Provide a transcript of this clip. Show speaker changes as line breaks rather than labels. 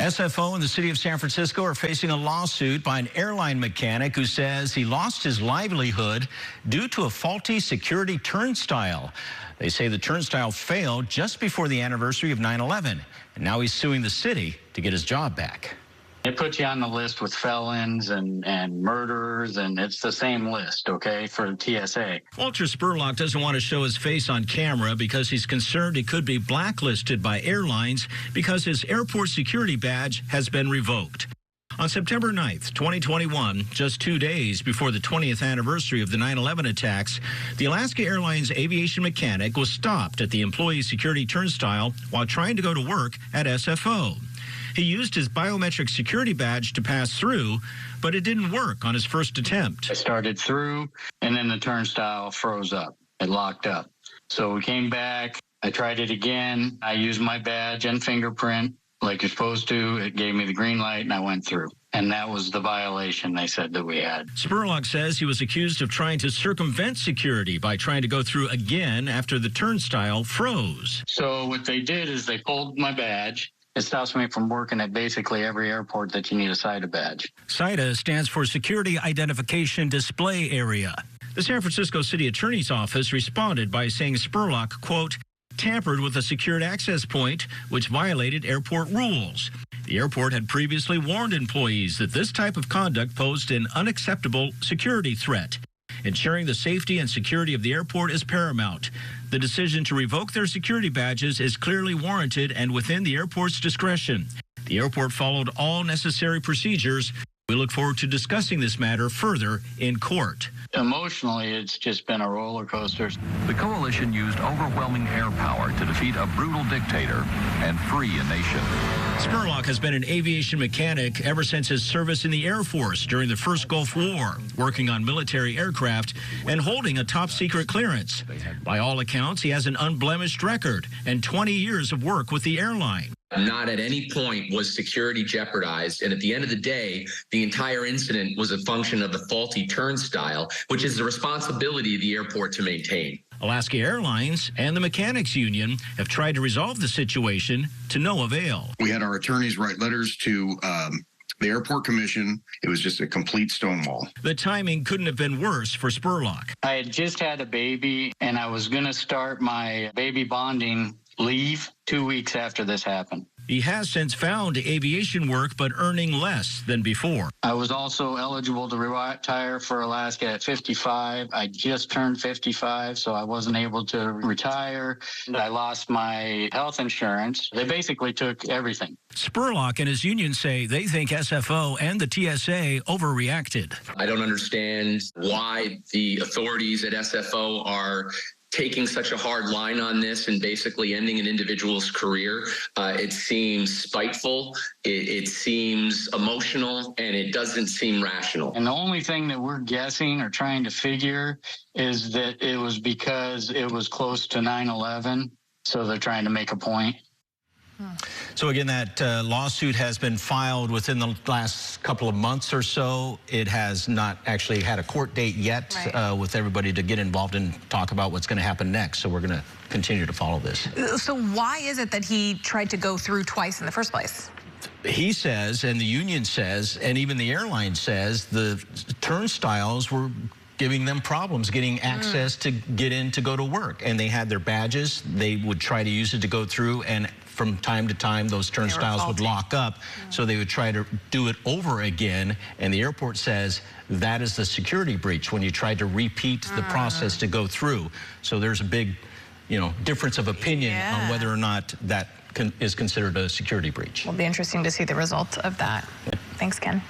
SFO and the city of San Francisco are facing a lawsuit by an airline mechanic who says he lost his livelihood due to a faulty security turnstile. They say the turnstile failed just before the anniversary of 9/11, and now he's suing the city to get his job back.
They put you on the list with felons and murderers, and it's the same list, okay, for TSA.
Walter Spurlock doesn't want to show his face on camera because he's concerned he could be blacklisted by airlines because his airport security badge has been revoked. On September 9th, 2021, just 2 days before the 20th anniversary of the 9/11 attacks, the Alaska Airlines aviation mechanic was stopped at the employee security turnstile while trying to go to work at SFO. He used his biometric security badge to pass through, but it didn't work on his first attempt.
I started through, and then the turnstile froze up. It locked up. So we came back. I tried it again. I used my badge and fingerprint like you're supposed to. It gave me the green light, and I went through. And that was the violation they said that we had.
Spurlock says he was accused of trying to circumvent security by trying to go through again after the turnstile froze.
So what they did is they pulled my badge. It stops me from working at basically every airport that you need a SITA badge.
SITA stands for Security Identification Display Area. The San Francisco City Attorney's Office responded by saying Spurlock, quote, tampered with a secured access point, which violated airport rules. The airport had previously warned employees that this type of conduct posed an unacceptable security threat. Ensuring the safety and security of the airport is paramount. The decision to revoke their security badges is clearly warranted and within the airport's discretion. The airport followed all necessary procedures. We look forward to discussing this matter further in court.
Emotionally, it's just been a roller coaster.
The coalition used overwhelming air power to defeat a brutal dictator and free a nation.
Spurlock has been an aviation mechanic ever since his service in the Air Force during the first Gulf War, working on military aircraft and holding a top-secret clearance. By all accounts, he has an unblemished record and 20 years of work with the airline.
Not at any point was security jeopardized, and at the end of the day, the entire incident was a function of the faulty turnstile, which is the responsibility of the airport to maintain.
Alaska Airlines and the Mechanics Union have tried to resolve the situation to no avail.
We had our attorneys write letters to the airport commission. It was just a complete stonewall.
The timing couldn't have been worse for Spurlock.
I had just had a baby, and I was going to start my baby bonding leave 2 weeks after this happened.
He has since found aviation work, but earning less than before.
I was also eligible to retire for Alaska at 55. I just turned 55, so I wasn't able to retire. I lost my health insurance. They basically took everything.
Spurlock and his union say they think SFO and the TSA overreacted.
I don't understand why the authorities at SFO are taking such a hard line on this and basically ending an individual's career. It seems spiteful, it seems emotional, and it doesn't seem rational.
And the only thing that we're guessing or trying to figure is that it was because it was close to 9/11, so they're trying to make a point.
So again, that lawsuit has been filed within the last couple of months or so. It has not actually had a court date yet,
right,
with everybody to get involved and talk about what's going to happen next. So we're going to continue to follow this.
So why is it that he tried to go through twice in the first place?
He says, and the union says, and even the airline says, the turnstiles were giving them problems getting access to get in to go to work. And they had their badges. They would try to use it to go through, and from time to time, those turnstiles would lock up. So they would try to do it over again. And the airport says that is the security breach when you tried to repeat the process to go through. So there's a big, difference of opinion on whether or not that is considered a security breach.
It'll be interesting to see the result of that. Thanks, Ken.